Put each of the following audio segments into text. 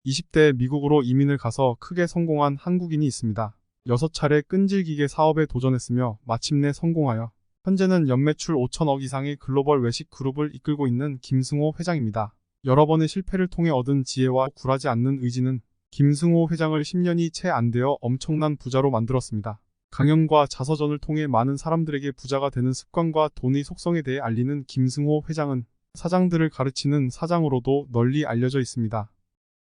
20대 미국으로 이민을 가서 크게 성공한 한국인이 있습니다. 6차례 끈질기게 사업에 도전했으며 마침내 성공하여 현재는 연매출 5천억 이상의 글로벌 외식 그룹을 이끌고 있는 김승호 회장입니다. 여러 번의 실패를 통해 얻은 지혜와 굴하지 않는 의지는 김승호 회장을 10년이 채 안 되어 엄청난 부자로 만들었습니다. 강연과 자서전을 통해 많은 사람들에게 부자가 되는 습관과 돈의 속성에 대해 알리는 김승호 회장은 사장들을 가르치는 사장으로도 널리 알려져 있습니다.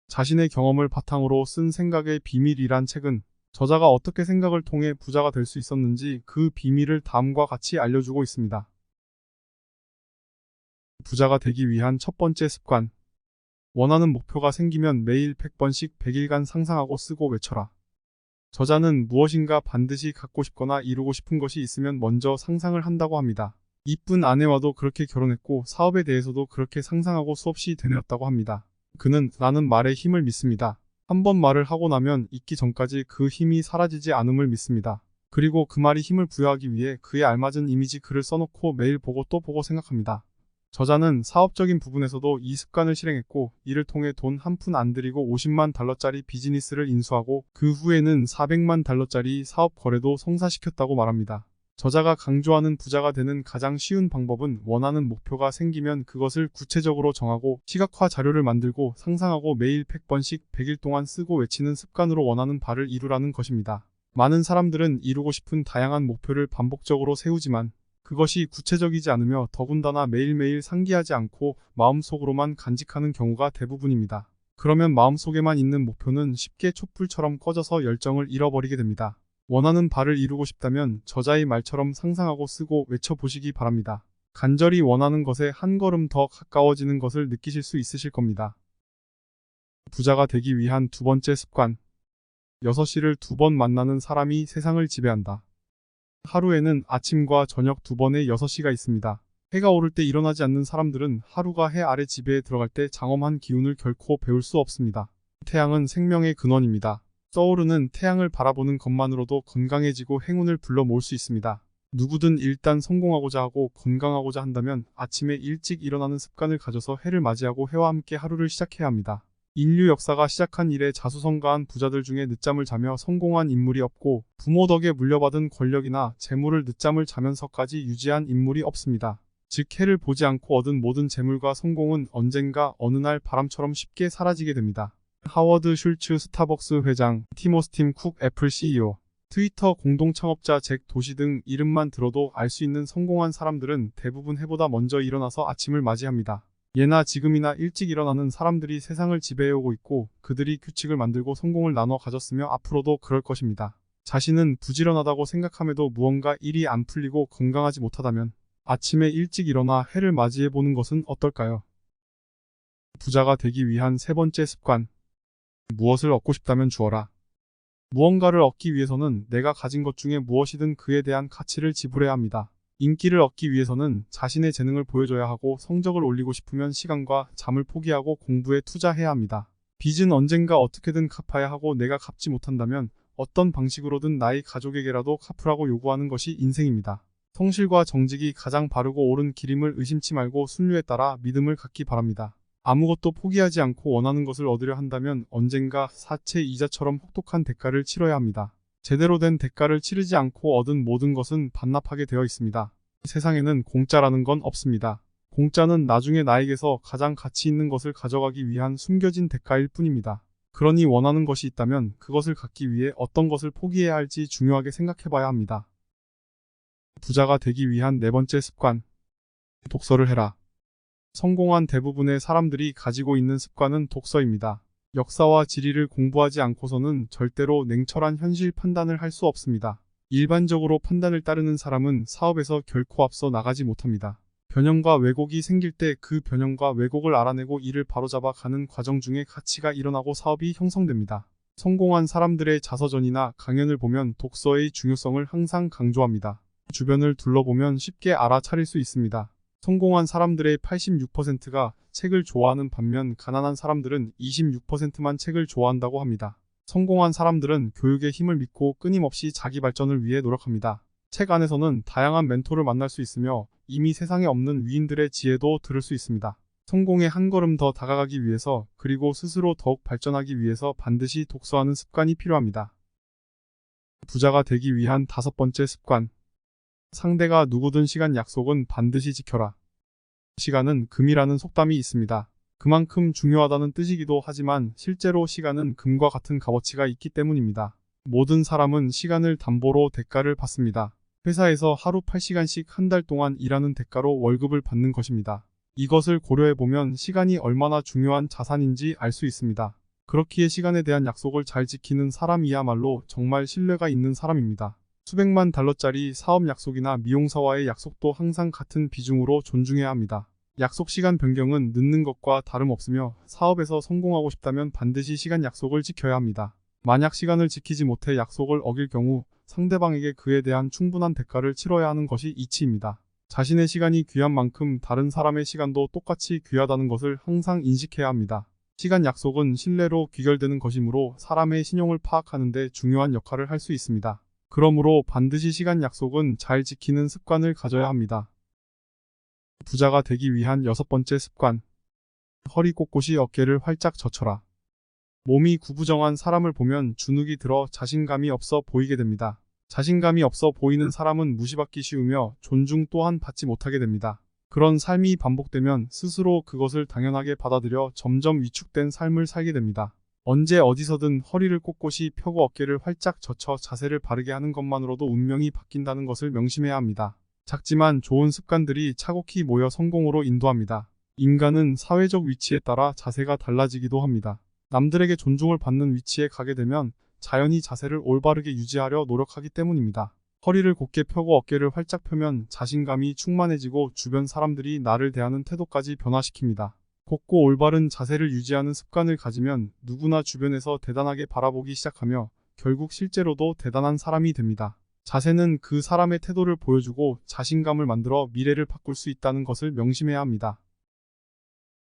자신의 경험을 바탕으로 쓴 생각의 비밀이란 책은 저자가 어떻게 생각을 통해 부자가 될 수 있었는지 그 비밀을 다음과 같이 알려주고 있습니다. 부자가 되기 위한 첫 번째 습관. 원하는 목표가 생기면 매일 100번씩 100일간 상상하고 쓰고 외쳐라. 저자는 무엇인가 반드시 갖고 싶거나 이루고 싶은 것이 있으면 먼저 상상을 한다고 합니다. 이쁜 아내와도 그렇게 결혼했고 사업에 대해서도 그렇게 상상하고 수없이 되뇌었다고 합니다. 그는 나는 말의 힘을 믿습니다. 한번 말을 하고 나면 잊기 전까지 그 힘이 사라지지 않음을 믿습니다. 그리고 그 말이 힘을 부여하기 위해 그에 알맞은 이미지 글을 써놓고 매일 보고 또 보고 생각합니다. 저자는 사업적인 부분에서도 이 습관을 실행했고 이를 통해 돈 한 푼 안 들이고 50만 달러짜리 비즈니스를 인수하고 그 후에는 400만 달러짜리 사업 거래도 성사시켰다고 말합니다. 저자가 강조하는 부자가 되는 가장 쉬운 방법은 원하는 목표가 생기면 그것을 구체적으로 정하고 시각화 자료를 만들고 상상하고 매일 100번씩 100일 동안 쓰고 외치는 습관으로 원하는 바를 이루라는 것입니다. 많은 사람들은 이루고 싶은 다양한 목표를 반복적으로 세우지만 그것이 구체적이지 않으며 더군다나 매일매일 상기하지 않고 마음속으로만 간직하는 경우가 대부분입니다. 그러면 마음속에만 있는 목표는 쉽게 촛불처럼 꺼져서 열정을 잃어버리게 됩니다. 원하는 바를 이루고 싶다면 저자의 말처럼 상상하고 쓰고 외쳐보시기 바랍니다. 간절히 원하는 것에 한 걸음 더 가까워지는 것을 느끼실 수 있으실 겁니다. 부자가 되기 위한 두 번째 습관. 6시를 2번 만나는 사람이 세상을 지배한다. 하루에는 아침과 저녁 2번의 6시가 있습니다. 해가 오를 때 일어나지 않는 사람들은 하루가 해 아래 지배에 들어갈 때 장엄한 기운을 결코 배울 수 없습니다. 태양은 생명의 근원입니다. 떠오르는 태양을 바라보는 것만으로도 건강해지고 행운을 불러 모을 수 있습니다. 누구든 일단 성공하고자 하고 건강하고자 한다면 아침에 일찍 일어나는 습관을 가져서 해를 맞이하고 해와 함께 하루를 시작해야 합니다. 인류 역사가 시작한 이래 자수성가한 부자들 중에 늦잠을 자며 성공한 인물이 없고 부모 덕에 물려받은 권력이나 재물을 늦잠을 자면서까지 유지한 인물이 없습니다. 즉 해를 보지 않고 얻은 모든 재물과 성공은 언젠가 어느 날 바람처럼 쉽게 사라지게 됩니다. 하워드 슐츠 스타벅스 회장, 티모스 팀 쿡 애플 CEO, 트위터 공동창업자 잭 도시 등 이름만 들어도 알 수 있는 성공한 사람들은 대부분 해보다 먼저 일어나서 아침을 맞이합니다. 예나 지금이나 일찍 일어나는 사람들이 세상을 지배해오고 있고 그들이 규칙을 만들고 성공을 나눠 가졌으며 앞으로도 그럴 것입니다. 자신은 부지런하다고 생각함에도 무언가 일이 안 풀리고 건강하지 못하다면 아침에 일찍 일어나 해를 맞이해보는 것은 어떨까요? 부자가 되기 위한 세 번째 습관. 무엇을 얻고 싶다면 주어라. 무언가를 얻기 위해서는 내가 가진 것 중에 무엇이든 그에 대한 가치를 지불해야 합니다. 인기를 얻기 위해서는 자신의 재능을 보여줘야 하고 성적을 올리고 싶으면 시간과 잠을 포기하고 공부에 투자해야 합니다. 빚은 언젠가 어떻게든 갚아야 하고 내가 갚지 못한다면 어떤 방식으로든 나의 가족에게라도 갚으라고 요구하는 것이 인생입니다. 성실과 정직이 가장 바르고 옳은 길임을 의심치 말고 순류에 따라 믿음을 갖기 바랍니다. 아무것도 포기하지 않고 원하는 것을 얻으려 한다면 언젠가 사채 이자처럼 혹독한 대가를 치러야 합니다. 제대로 된 대가를 치르지 않고 얻은 모든 것은 반납하게 되어 있습니다. 세상에는 공짜라는 건 없습니다. 공짜는 나중에 나에게서 가장 가치 있는 것을 가져가기 위한 숨겨진 대가일 뿐입니다. 그러니 원하는 것이 있다면 그것을 갖기 위해 어떤 것을 포기해야 할지 중요하게 생각해봐야 합니다. 부자가 되기 위한 네 번째 습관. 독서를 해라. 성공한 대부분의 사람들이 가지고 있는 습관은 독서입니다. 역사와 지리를 공부하지 않고서는 절대로 냉철한 현실 판단을 할 수 없습니다. 일반적으로 판단을 따르는 사람은 사업에서 결코 앞서 나가지 못합니다. 변형과 왜곡이 생길 때 그 변형과 왜곡을 알아내고 이를 바로잡아 가는 과정 중에 가치가 일어나고 사업이 형성됩니다. 성공한 사람들의 자서전이나 강연을 보면 독서의 중요성을 항상 강조합니다. 주변을 둘러보면 쉽게 알아차릴 수 있습니다. 성공한 사람들의 86%가 책을 좋아하는 반면 가난한 사람들은 26%만 책을 좋아한다고 합니다. 성공한 사람들은 교육의 힘을 믿고 끊임없이 자기 발전을 위해 노력합니다. 책 안에서는 다양한 멘토를 만날 수 있으며 이미 세상에 없는 위인들의 지혜도 들을 수 있습니다. 성공에 한 걸음 더 다가가기 위해서 그리고 스스로 더욱 발전하기 위해서 반드시 독서하는 습관이 필요합니다. 부자가 되기 위한 5번째 습관. 상대가 누구든 시간 약속은 반드시 지켜라. 시간은 금이라는 속담이 있습니다. 그만큼 중요하다는 뜻이기도 하지만 실제로 시간은 금과 같은 값어치가 있기 때문입니다. 모든 사람은 시간을 담보로 대가를 받습니다. 회사에서 하루 8시간씩 한 달 동안 일하는 대가로 월급을 받는 것입니다. 이것을 고려해보면 시간이 얼마나 중요한 자산인지 알 수 있습니다. 그렇기에 시간에 대한 약속을 잘 지키는 사람이야말로 정말 신뢰가 있는 사람입니다. 수백만 달러짜리 사업 약속이나 미용사와의 약속도 항상 같은 비중으로 존중해야 합니다. 약속 시간 변경은 늦는 것과 다름없으며 사업에서 성공하고 싶다면 반드시 시간 약속을 지켜야 합니다. 만약 시간을 지키지 못해 약속을 어길 경우 상대방에게 그에 대한 충분한 대가를 치러야 하는 것이 이치입니다. 자신의 시간이 귀한 만큼 다른 사람의 시간도 똑같이 귀하다는 것을 항상 인식해야 합니다. 시간 약속은 신뢰로 귀결되는 것이므로 사람의 신용을 파악하는 데 중요한 역할을 할 수 있습니다. 그러므로 반드시 시간 약속은 잘 지키는 습관을 가져야 합니다. 부자가 되기 위한 6번째 습관. 허리 꼿꼿이 어깨를 활짝 젖혀라. 몸이 구부정한 사람을 보면 주눅이 들어 자신감이 없어 보이게 됩니다. 자신감이 없어 보이는 사람은 무시받기 쉬우며 존중 또한 받지 못하게 됩니다. 그런 삶이 반복되면 스스로 그것을 당연하게 받아들여 점점 위축된 삶을 살게 됩니다. 언제 어디서든 허리를 꼿꼿이 펴고 어깨를 활짝 젖혀 자세를 바르게 하는 것만으로도 운명이 바뀐다는 것을 명심해야 합니다. 작지만 좋은 습관들이 차곡히 모여 성공으로 인도합니다. 인간은 사회적 위치에 따라 자세가 달라지기도 합니다. 남들에게 존중을 받는 위치에 가게 되면 자연히 자세를 올바르게 유지하려 노력하기 때문입니다. 허리를 곧게 펴고 어깨를 활짝 펴면 자신감이 충만해지고 주변 사람들이 나를 대하는 태도까지 변화시킵니다. 곧고 올바른 자세를 유지하는 습관을 가지면 누구나 주변에서 대단하게 바라보기 시작하며 결국 실제로도 대단한 사람이 됩니다. 자세는 그 사람의 태도를 보여주고 자신감을 만들어 미래를 바꿀 수 있다는 것을 명심해야 합니다.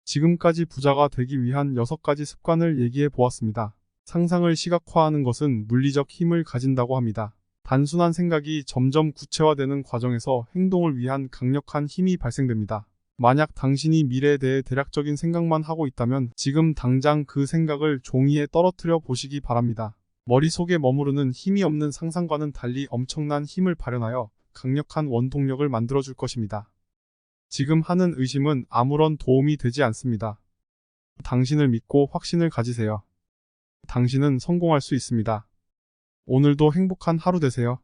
지금까지 부자가 되기 위한 6가지 습관을 얘기해 보았습니다. 상상을 시각화하는 것은 물리적 힘을 가진다고 합니다. 단순한 생각이 점점 구체화되는 과정에서 행동을 위한 강력한 힘이 발생됩니다. 만약 당신이 미래에 대해 대략적인 생각만 하고 있다면 지금 당장 그 생각을 종이에 떨어뜨려 보시기 바랍니다. 머릿속에 머무르는 힘이 없는 상상과는 달리 엄청난 힘을 발현하여 강력한 원동력을 만들어줄 것입니다. 지금 하는 의심은 아무런 도움이 되지 않습니다. 당신을 믿고 확신을 가지세요. 당신은 성공할 수 있습니다. 오늘도 행복한 하루 되세요.